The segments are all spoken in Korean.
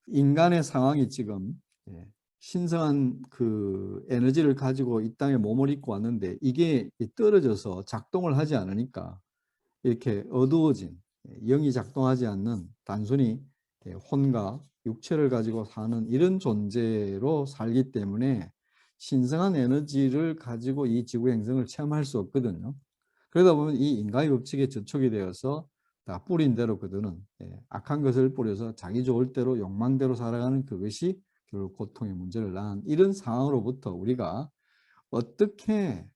인간의 상황이 지금 신성한 그 에너지를 가지고 이 땅에 몸을 입고 왔는데 이게 떨어져서 작동을 하지 않으니까 이렇게 어두워진, 영이 작동하지 않는 단순히 혼과 육체를 가지고 사는 이런 존재로 살기 때문에 신성한 에너지를 가지고 이 지구 행성을 체험할 수 없거든요. 그러다 보면 이 인간의 법칙에 저촉이 되어서 다 뿌린 대로 그들은 악한 것을 뿌려서 자기 좋을 대로 욕망대로 살아가는 그것이 결국 고통의 문제를 낳은 이런 상황으로부터 우리가 어떻게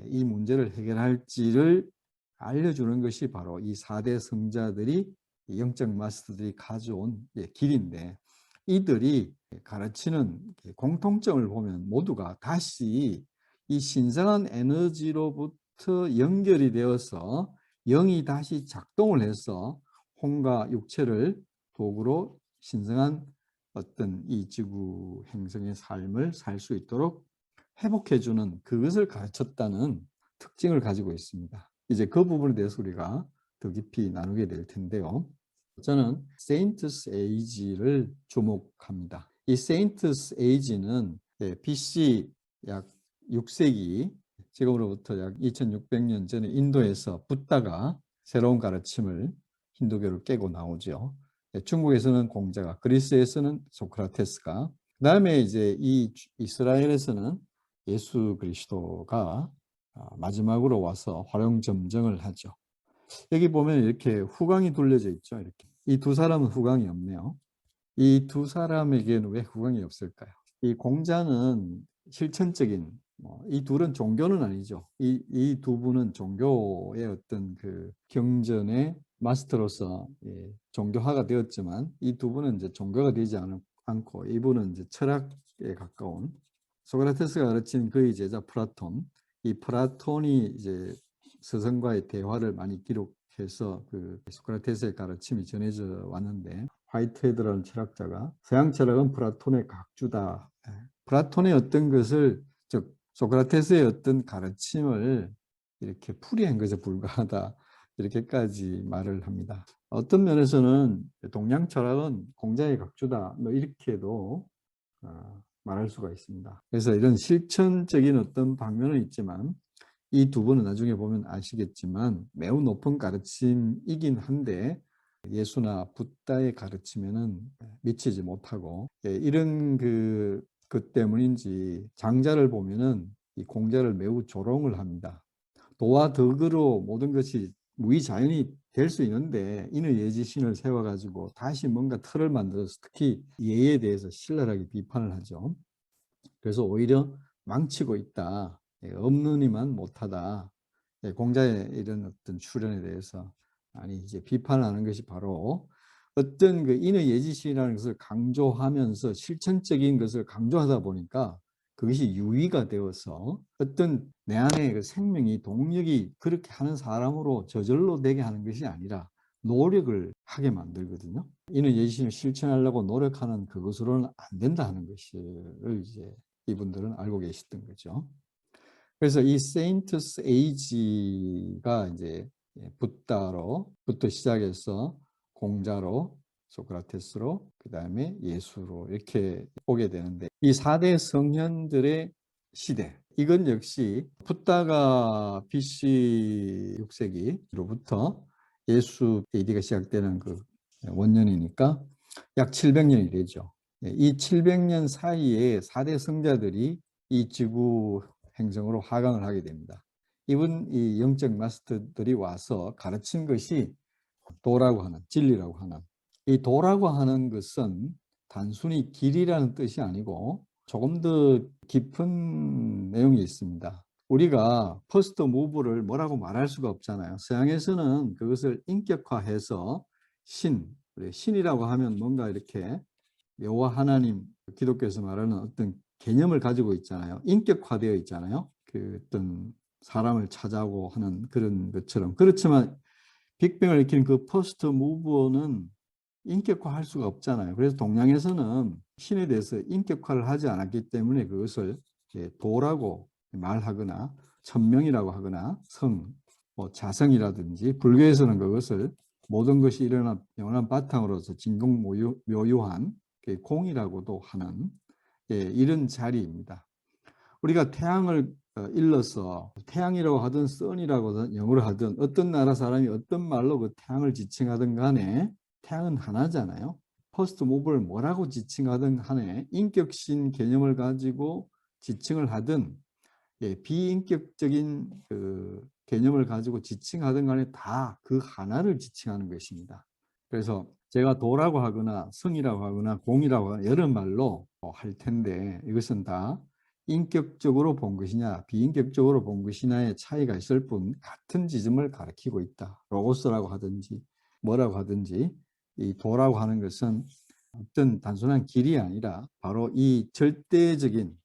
이 문제를 해결할지를 알려주는 것이 바로 이 4대 성자들이 영적 마스터들이 가져온 길인데, 이들이 가르치는 공통점을 보면 모두가 다시 이 신성한 에너지로부터 연결이 되어서 영이 다시 작동을 해서 혼과 육체를 도구로 신성한 어떤 이 지구 행성의 삶을 살 수 있도록 회복해주는 그것을 가르쳤다는 특징을 가지고 있습니다. 이제 그 부분에 대해서 우리가 더 깊이 나누게 될 텐데요. 저는 세인트스 에이지를 주목합니다. 이 세인트스 에이지는 BC 약 6세기, 지금으로부터 약 2600년 전에 인도에서 붓다가 새로운 가르침을 힌두교를 깨고 나오죠. 중국에서는 공자가, 그리스에서는 소크라테스가, 그 다음에 이제 이 이스라엘에서는 예수 그리스도가 마지막으로 와서 활용점정을 하죠. 여기 보면 이렇게 후광이 둘려져 있죠. 이렇게. 이 두 사람은 후광이 없네요. 이 두 사람에게는 왜 후광이 없을까요? 이 공자는 실천적인, 이 둘은 종교는 아니죠. 이 두 분은 종교의 어떤 그 경전의 마스터로서 종교화가 되었지만, 이 두 분은 이제 종교가 되지 않고 이분은 이제 철학에 가까운, 소크라테스가 가르친 그의 제자 플라톤, 이 플라톤이 이제 스승과의 대화를 많이 기록해서 그 소크라테스의 가르침이 전해져 왔는데, 화이트헤드라는 철학자가 서양 철학은 플라톤의 각주다. 플라톤의 어떤 것을, 즉 소크라테스의 어떤 가르침을 이렇게 풀이한 것에 불과하다, 이렇게까지 말을 합니다. 어떤 면에서는 동양 철학은 공자의 각주다, 뭐 이렇게도 말할 수가 있습니다. 그래서 이런 실천적인 어떤 방면은 있지만 이 두 분은 나중에 보면 아시겠지만 매우 높은 가르침이긴 한데 예수나 붓다의 가르침에는 미치지 못하고, 이런 그 때문인지 장자를 보면은 이 공자를 매우 조롱을 합니다. 도와 덕으로 모든 것이 무의자연이 될 수 있는데 이는 예지신을 세워가지고 다시 뭔가 틀을 만들어서 특히 예에 대해서 신랄하게 비판을 하죠. 그래서 오히려 망치고 있다, 없는 이만 못하다, 공자의 이런 어떤 출현에 대해서 아니 이제 비판하는 것이 바로 어떤 그 인의 예지신이라는 것을 강조하면서 실천적인 것을 강조하다 보니까 그것이 유의가 되어서 어떤 내 안에 그 생명이 동력이 그렇게 하는 사람으로 저절로 되게 하는 것이 아니라 노력을 하게 만들거든요. 이는 예지신을 실천하려고 노력하는 그것으로는 안 된다 하는 것을 이제 이분들은 알고 계셨던 거죠. 그래서 이 세인트스 에이지가 이제 붓다로부터 시작해서 공자로, 소크라테스로, 그 다음에 예수로 이렇게 오게 되는데, 이 4대 성현들의 시대, 이건 역시 붓다가 BC 6세기로부터 예수 AD가 시작되는 그 원년이니까 약 700년이 되죠. 이 700년 사이에 4대 성자들이 이 지구 행성으로 하강을 하게 됩니다. 이 영적 마스터들이 와서 가르친 것이 도라고 하는, 진리라고 하는, 이 도라고 하는 것은 단순히 길이라는 뜻이 아니고 조금 더 깊은 내용이 있습니다. 우리가 퍼스트 무브를 뭐라고 말할 수가 없잖아요. 서양에서는 그것을 인격화해서 신이라고 하면 뭔가 이렇게 여호와 하나님, 기독교에서 말하는 어떤 개념을 가지고 있잖아요. 인격화되어 있잖아요. 그 어떤 사람을 찾아오고 하는 그런 것처럼. 그렇지만 빅뱅을 일으킨 그 퍼스트 무브는 인격화할 수가 없잖아요. 그래서 동양에서는 신에 대해서 인격화를 하지 않았기 때문에 그것을 도라고 말하거나 천명이라고 하거나 자성이라든지, 불교에서는 그것을 모든 것이 일어난 영원한 바탕으로서 진공묘유한 공이라고도 하는 이런 자리입니다. 우리가 태양을 일러서 태양이라고 하든 선이라고 하든 영어로 하든 어떤 나라 사람이 어떤 말로 그 태양을 지칭하든 간에 태양은 하나잖아요. 퍼스트 무브를 뭐라고 지칭하든 간에 인격신 개념을 가지고 지칭을 하든 비인격적인 그 개념을 가지고 지칭하든 간에 다 그 하나를 지칭하는 것입니다. 그래서 제가 도라고 하거나 성이라고 하거나 공이라고 하거나 여러 말로 할 텐데 이것은 다 인격적으로 본 것이냐 비인격적으로 본 것이냐의 차이가 있을 뿐 같은 지점을 가리키고 있다. 로고스라고 하든지 뭐라고 하든지 이 도라고 하는 것은 어떤 단순한 길이 아니라 바로 이 절대적인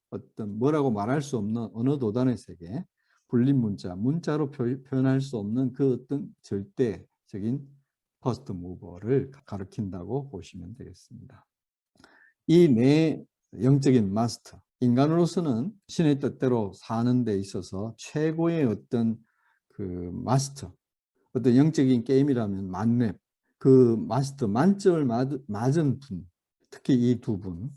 어떤 뭐라고 말할 수 없는 언어 도단의 세계, 분립문자, 문자로 표현할 수 없는 그 어떤 절대적인 퍼스트 무버를 가리킨다고 보시면 되겠습니다. 이 내 영적인 마스터, 인간으로서는 신의 뜻대로 사는 데 있어서 최고의 어떤 그 마스터, 어떤 영적인 게임이라면 만렙, 그 마스터 만점을 맞은 분, 특히 이 두 분,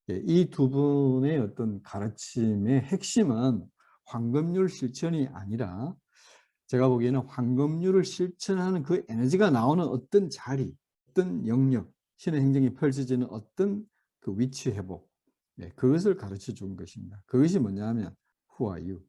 이 두 분의 어떤 가르침의 핵심은 황금률 실천이 아니라 제가 보기에는 황금률을 실천하는 그 에너지가 나오는 어떤 자리, 어떤 영역, 신의 행정이 펼쳐지는 어떤 그 위치 회복, 그것을 가르쳐 준 것입니다. 그것이 뭐냐 하면 Who are you?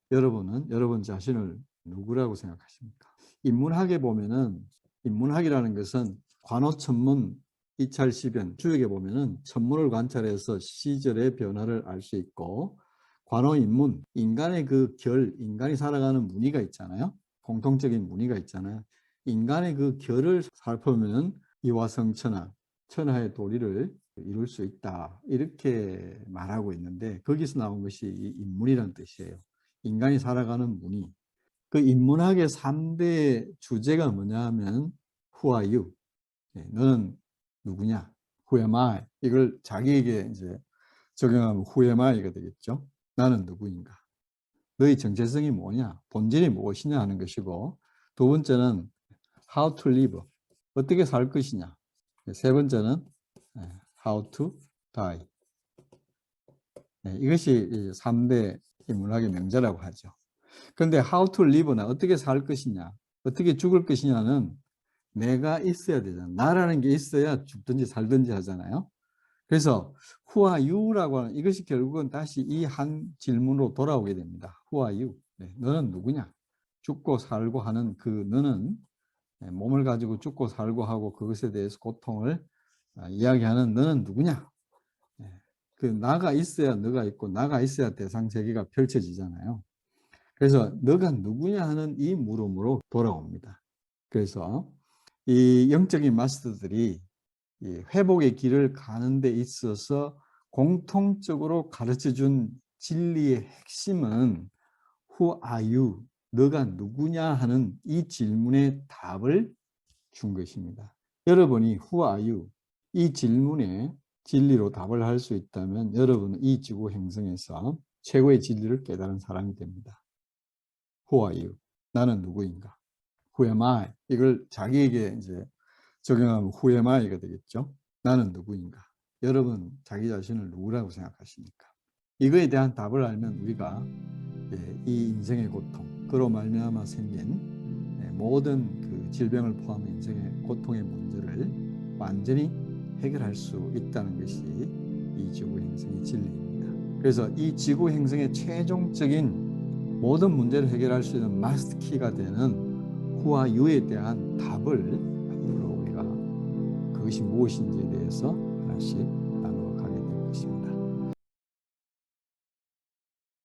여러분은 여러분 자신을 누구라고 생각하십니까? 인문학에 보면은 인문학이라는 것은 관호천문 이찰시변 주역에 보면은 천문을 관찰해서 시절의 변화를 알 수 있고 관호인문 인간의 그 인간이 살아가는 무늬가 있잖아요. 공통적인 무늬가 있잖아요. 인간의 그 결을 살펴보면 이화성천하 천하의 도리를 이룰 수 있다 이렇게 말하고 있는데 거기서 나온 것이 이 인문이라는 뜻이에요. 인간이 살아가는 무늬. 그 인문학의 3대 주제가 뭐냐 하면 Who are you? 너는 누구냐? Who am I? 이걸 자기에게 이제 적용하면 Who am I가 되겠죠. 나는 누구인가? 너의 정체성이 뭐냐? 본질이 무엇이냐 하는 것이고 두 번째는 How to live? 어떻게 살 것이냐? 세 번째는 How to die? 이것이 3대 인문학의 명제라고 하죠. 그런데 how to live나 어떻게 살 것이냐, 어떻게 죽을 것이냐는 내가 있어야 되잖아. 나라는 게 있어야 죽든지 살든지 하잖아요. 그래서 who are you라고 하는 이것이 결국은 다시 이 한 질문으로 돌아오게 됩니다. Who are you? 너는 누구냐? 죽고 살고 하는 그 너는 몸을 가지고 죽고 살고 하고 그것에 대해서 고통을 이야기하는 너는 누구냐? 그 나가 있어야 너가 있고 나가 있어야 대상 세계가 펼쳐지잖아요. 그래서 너가 누구냐 하는 이 물음으로 돌아옵니다. 그래서 이 영적인 마스터들이 이 회복의 길을 가는 데 있어서 공통적으로 가르쳐준 진리의 핵심은 Who are you? 너가 누구냐 하는 이 질문에 답을 준 것입니다. 여러분이 Who are you? 이 질문에 진리로 답을 할 수 있다면 여러분은 이 지구 행성에서 최고의 진리를 깨달은 사람이 됩니다. Who are you? 나는 누구인가? Who am I? 이걸 자기에게 이제 적용하면 Who am I가 되겠죠? 나는 누구인가? 여러분 자기 자신을 누구라고 생각하십니까? 이거에 대한 답을 알면 우리가 이 인생의 고통, 그로 말미암아 생긴 모든 그 질병을 포함한 인생의 고통의 문제를 완전히 해결할 수 있다는 것이 이 지구 행성의 진리입니다. 그래서 이 지구 행성의 최종적인 모든 문제를 해결할 수 있는 마스터 키가 되는 Who are you에 대한 답을 앞으로 우리가 그것이 무엇인지에 대해서 하나씩